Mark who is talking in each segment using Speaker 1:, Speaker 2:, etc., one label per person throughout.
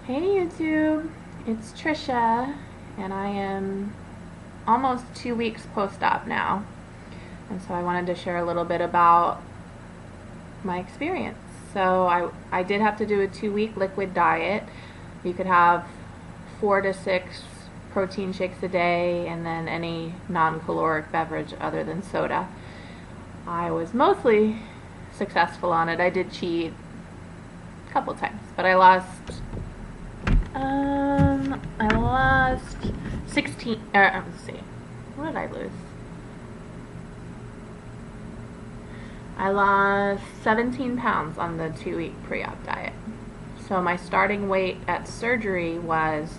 Speaker 1: Hey YouTube, it's Trisha, and I am almost 2 weeks post-op now, and so I wanted to share a little bit about my experience. So I did have to do a 2-week liquid diet. You could have 4 to 6 protein shakes a day, and then any non-caloric beverage other than soda. I was mostly successful on it. I did cheat a couple times, but I lost 16, let's see, what did I lose? I lost 17 pounds on the 2-week pre-op diet. So my starting weight at surgery was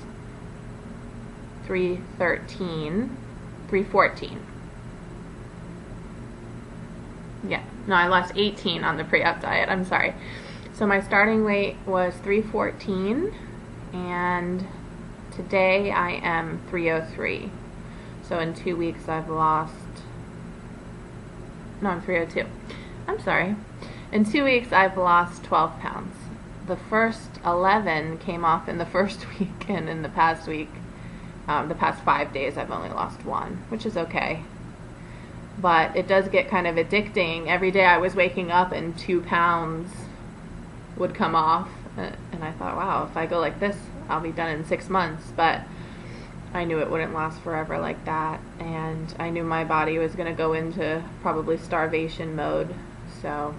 Speaker 1: 314. Yeah, no, I lost 18 on the pre-op diet, I'm sorry. So my starting weight was 314, and today I am 303. So in 2 weeks I've lost, no, I'm 302. I'm sorry. In 2 weeks I've lost 12 pounds. The first 11 came off in the first week, and in the past week, the past 5 days I've only lost 1, which is okay. But it does get kind of addicting. Every day I was waking up and 2 pounds would come off, and I thought, wow, if I go like this, I'll be done in 6 months. But I knew it wouldn't last forever like that, and I knew my body was going to go into probably starvation mode. So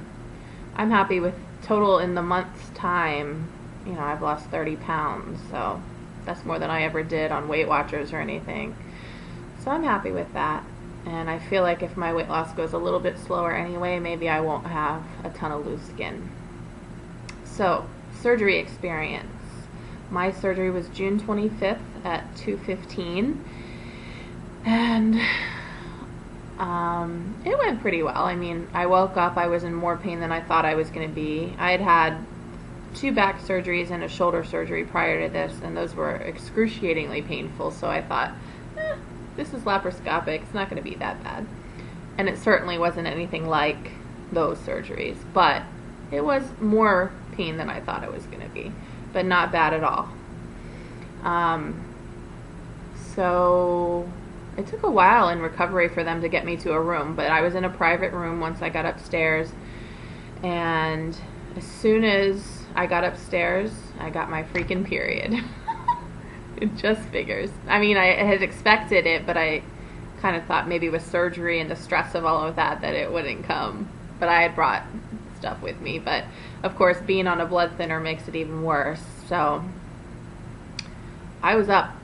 Speaker 1: I'm happy with total in the month's time. You know, I've lost 30 pounds, so that's more than I ever did on Weight Watchers or anything. So I'm happy with that. And I feel like if my weight loss goes a little bit slower anyway, maybe I won't have a ton of loose skin. So, surgery experience. My surgery was June 25th at 2:15, and it went pretty well. I mean, I woke up, I was in more pain than I thought I was going to be. I had had 2 back surgeries and a shoulder surgery prior to this, and those were excruciatingly painful, so I thought, this is laparoscopic, it's not going to be that bad. And it certainly wasn't anything like those surgeries, but it was more pain than I thought it was going to be, but not bad at all. So it took a while in recovery for them to get me to a room, but I was in a private room once I got upstairs, and as soon as I got upstairs, I got my freaking period. It just figures. I mean, I had expected it, but I kind of thought maybe with surgery and the stress of all of that it wouldn't come. But I had brought stuff with me. But, of course, being on a blood thinner makes it even worse. So I was up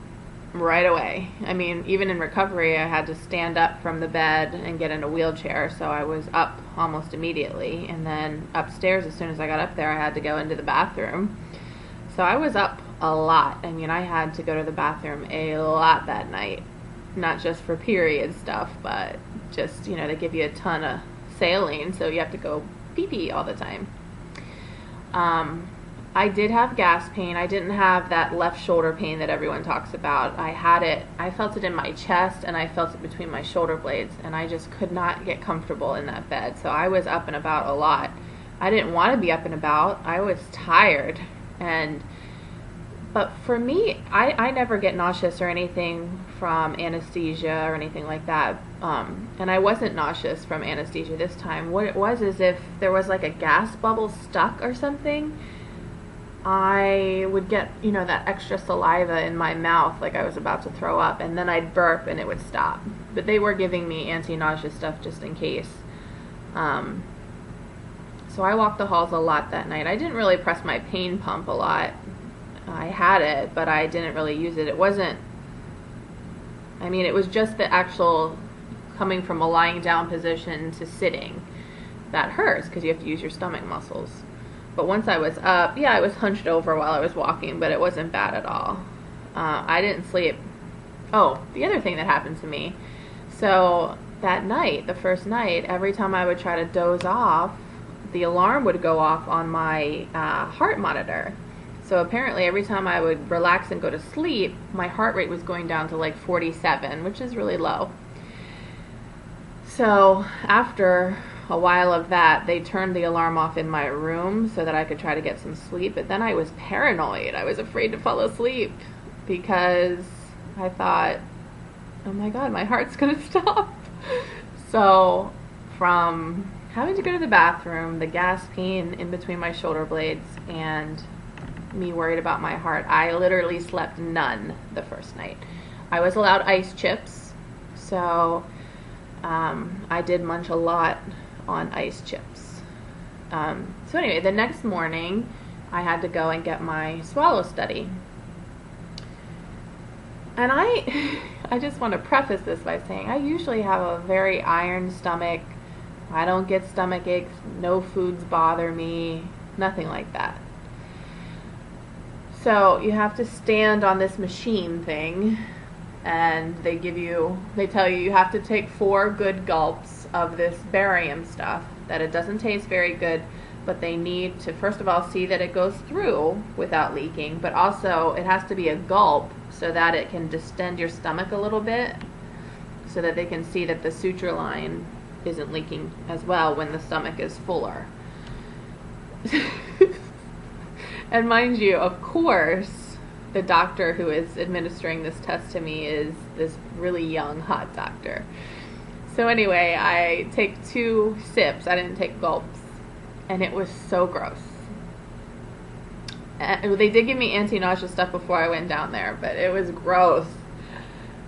Speaker 1: right away. I mean, even in recovery, I had to stand up from the bed and get in a wheelchair. So I was up almost immediately. And then upstairs, as soon as I got up there, I had to go into the bathroom. So I was up a lot. I mean, I had to go to the bathroom a lot that night. Not just for period stuff, but just, you know, they give you a ton of saline, so you have to go pee-pee all the time. I did have gas pain. I didn't have that left shoulder pain that everyone talks about. I had it, I felt it in my chest, and I felt it between my shoulder blades, and I just could not get comfortable in that bed. So I was up and about a lot. I didn't want to be up and about. I was tired. But for me, I never get nauseous or anything from anesthesia or anything like that. And I wasn't nauseous from anesthesia this time. What it was is if there was like a gas bubble stuck or something, I would get, you know, that extra saliva in my mouth like I was about to throw up, and then I'd burp and it would stop. But they were giving me anti-nausea stuff just in case. So I walked the halls a lot that night. I didn't really press my pain pump a lot. I had it, but I didn't really use it. It wasn't, I mean, it was just the actual coming from a lying down position to sitting that hurts because you have to use your stomach muscles. But once I was up, yeah, I was hunched over while I was walking, but it wasn't bad at all. I didn't sleep. Oh, the other thing that happened to me. So that night, the first night, every time I would try to doze off, the alarm would go off on my heart monitor. So apparently every time I would relax and go to sleep, my heart rate was going down to like 47, which is really low. So after a while of that, they turned the alarm off in my room so that I could try to get some sleep. But then I was paranoid. I was afraid to fall asleep because I thought, oh my God, my heart's going to stop. So from having to go to the bathroom, the gas pain in between my shoulder blades, and me worried about my heart, I literally slept none the first night. I was allowed ice chips, so I did munch a lot on ice chips. So anyway, the next morning I had to go and get my swallow study. And I just want to preface this by saying I usually have a very iron stomach. I don't get stomach aches, no foods bother me, nothing like that. So you have to stand on this machine thing, and they tell you have to take 4 good gulps of this barium stuff, that it doesn't taste very good, but they need to first of all see that it goes through without leaking, but also it has to be a gulp so that it can distend your stomach a little bit, so that they can see that the suture line isn't leaking as well when the stomach is fuller. And mind you, of course, the doctor who is administering this test to me is this really young, hot doctor. So anyway, I take 2 sips. I didn't take gulps. And it was so gross. And they did give me anti-nausea stuff before I went down there, but it was gross.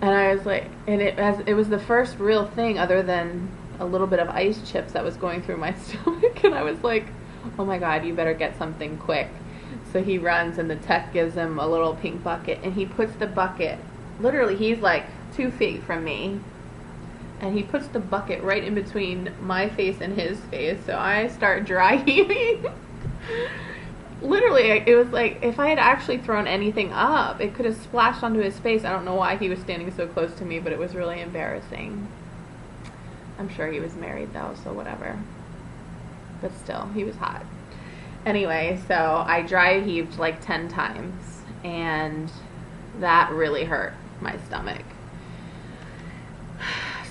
Speaker 1: And I was like, and it was the first real thing other than a little bit of ice chips that was going through my stomach. And I was like, oh my God, you better get something quick. So he runs, and the tech gives him a little pink bucket, and he puts the bucket, literally he's like 2 feet from me, and he puts the bucket right in between my face and his face. So I start dry heaving. Literally, it was like if I had actually thrown anything up, it could have splashed onto his face. I don't know why he was standing so close to me, but it was really embarrassing. I'm sure he was married though, so whatever. But still, he was hot. Anyway, so I dry heaved like 10 times, and that really hurt my stomach.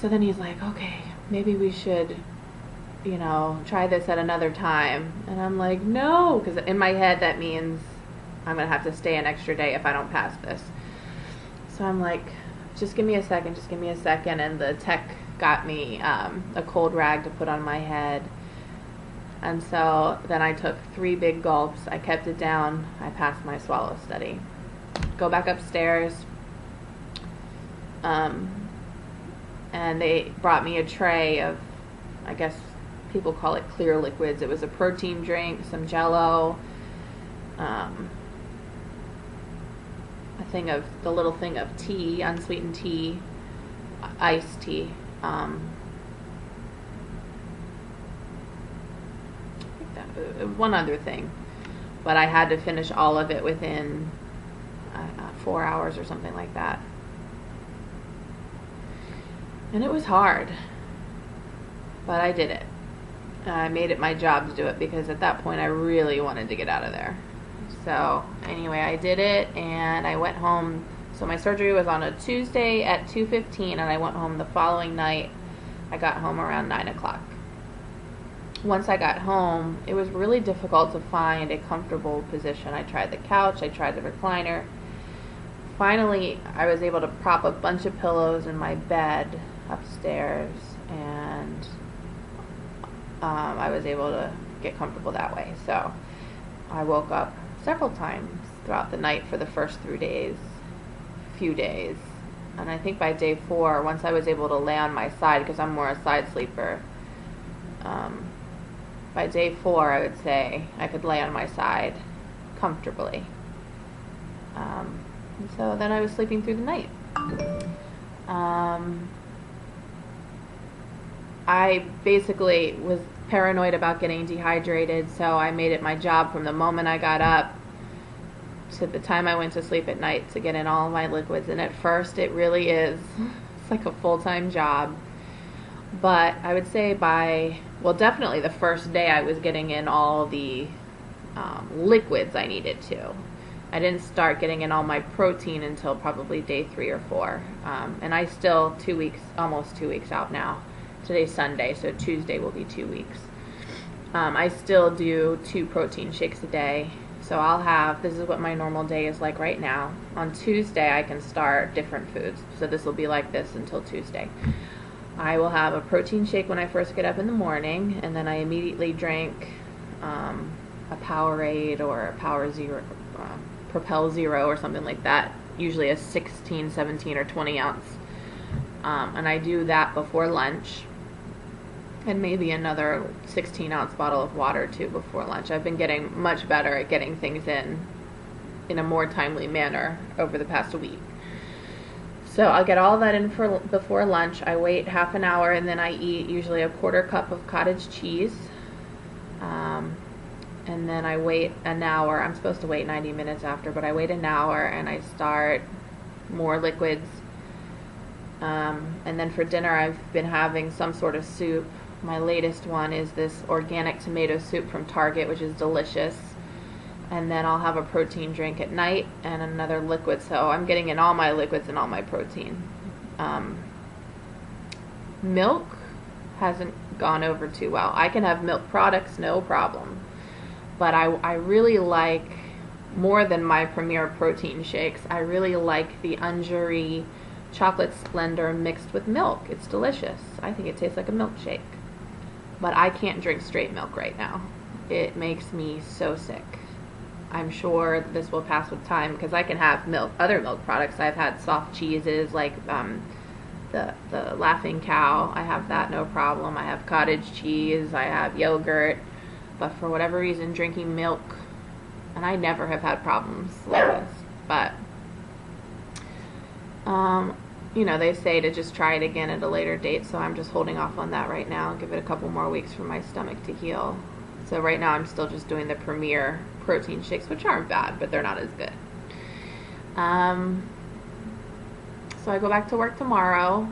Speaker 1: So then he's like, okay, maybe we should, try this at another time. And I'm like, no, because in my head that means I'm going to have to stay an extra day if I don't pass this. So I'm like, just give me a second. And the tech got me a cold rag to put on my head. And so then I took 3 big gulps. I kept it down. I passed my swallow study. Go back upstairs. And they brought me a tray of, I guess people call it clear liquids. It was a protein drink, some Jell-O, a little thing of tea, unsweetened tea, iced tea. One other thing, but I had to finish all of it within 4 hours or something like that. And it was hard, but I did it. I made it my job to do it because at that point I really wanted to get out of there. So anyway, I did it, and I went home. So my surgery was on a Tuesday at 2:15, and I went home the following night. I got home around 9 o'clock. Once I got home, it was really difficult to find a comfortable position. I tried the couch, I tried the recliner. Finally, I was able to prop a bunch of pillows in my bed upstairs, and I was able to get comfortable that way. So I woke up several times throughout the night for the first few days. And I think by day 4, once I was able to lay on my side, because I'm more a side sleeper, by day 4, I would say I could lay on my side comfortably. And so then I was sleeping through the night. I basically was paranoid about getting dehydrated, so I made it my job from the moment I got up to the time I went to sleep at night to get in all of my liquids. And at first it really is, it's like a full-time job. But I would say definitely the first day I was getting in all the liquids I needed to. I didn't start getting in all my protein until probably day 3 or 4. And I still almost 2 weeks out now, Today's Sunday, so Tuesday will be 2 weeks. I still do 2 protein shakes a day. So I'll have, this is what my normal day is like right now. On Tuesday, I can start different foods. So this will be like this until Tuesday. I will have a protein shake when I first get up in the morning, and then I immediately drink a Powerade or a Power Zero, Propel Zero or something like that. Usually a 16, 17, or 20 ounce. And I do that before lunch. And maybe another 16-ounce bottle of water too before lunch. I've been getting much better at getting things in a more timely manner over the past week. So I'll get all that in before lunch. I wait half an hour, and then I eat usually a 1/4 cup of cottage cheese. And then I wait an hour. I'm supposed to wait 90 minutes after, but I wait an hour and I start more liquids. And then for dinner, I've been having some sort of soup. My latest one is this organic tomato soup from Target, which is delicious. And then I'll have a protein drink at night and another liquid. So I'm getting in all my liquids and all my protein. Milk hasn't gone over too well. I can have milk products, no problem. But I really like, more than my Premier protein shakes, I really like the Unjury chocolate Splendor mixed with milk. It's delicious. I think it tastes like a milkshake. But I can't drink straight milk right now. It makes me so sick. I'm sure this will pass with time because I can have milk, other milk products. I've had soft cheeses like the Laughing Cow. I have that, no problem. I have cottage cheese. I have yogurt. But for whatever reason, drinking milk, and I never have had problems like this. But you know, they say to just try it again at a later date, so I'm just holding off on that right now. Give it a couple more weeks for my stomach to heal. So right now I'm still just doing the Premier protein shakes, which aren't bad, but they're not as good. So I go back to work tomorrow.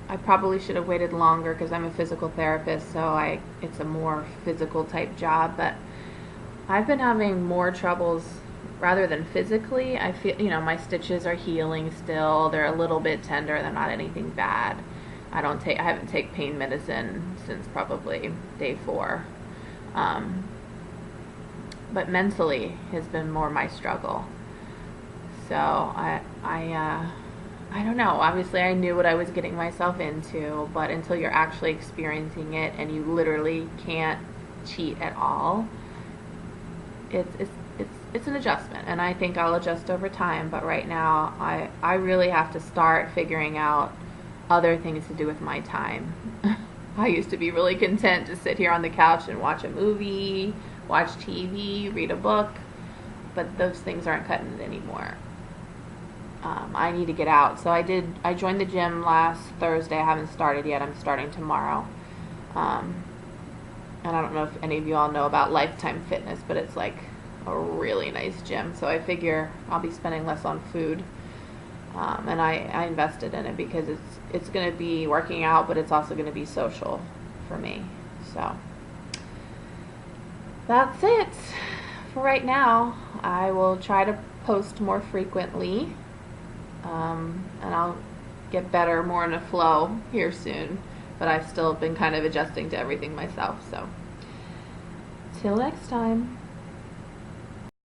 Speaker 1: I probably should have waited longer because I'm a physical therapist, so it's a more physical type job, but I've been having more troubles rather than physically. I feel, you know, my stitches are healing still. They're a little bit tender. They're not anything bad. I haven't taken pain medicine since probably day 4. But mentally has been more my struggle. So I don't know. Obviously, I knew what I was getting myself into, but until you're actually experiencing it and you literally can't cheat at all, it's an adjustment, and I think I'll adjust over time. But right now, I really have to start figuring out other things to do with my time. I used to be really content to sit here on the couch and watch a movie, watch TV, read a book, but those things aren't cutting it anymore. I need to get out. So I joined the gym last Thursday. I haven't started yet. I'm starting tomorrow. And I don't know if any of you all know about Lifetime Fitness, but it's like a really nice gym. So I figure I'll be spending less on food. And I invested in it because it's going to be working out, but it's also going to be social for me. So that's it for right now. I will try to post more frequently. And I'll get better, more in a flow here soon. But I've still been kind of adjusting to everything myself. So, till next time.